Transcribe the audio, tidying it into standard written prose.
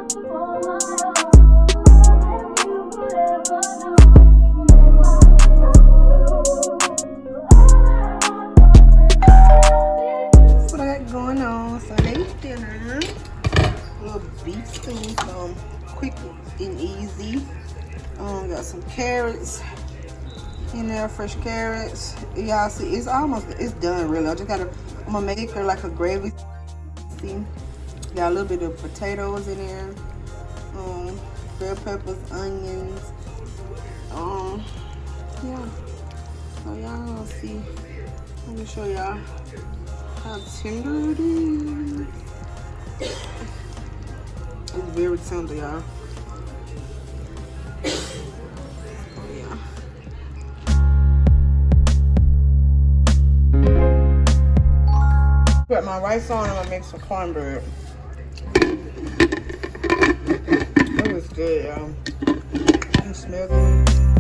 What I got going on? Sunday dinner. A little beef stew, so quick and easy. Got some carrots in there, fresh carrots. Y'all see, it's done really. I'm gonna make her like a gravy. See, got a little bit of potatoes in there. Bell peppers, onions. Yeah. So y'all gonna see. Let me show y'all how tender it is. It's very tender, y'all. Oh yeah. Put my rice on, I'm gonna make some cornbread. It was good, y'all. You smell good.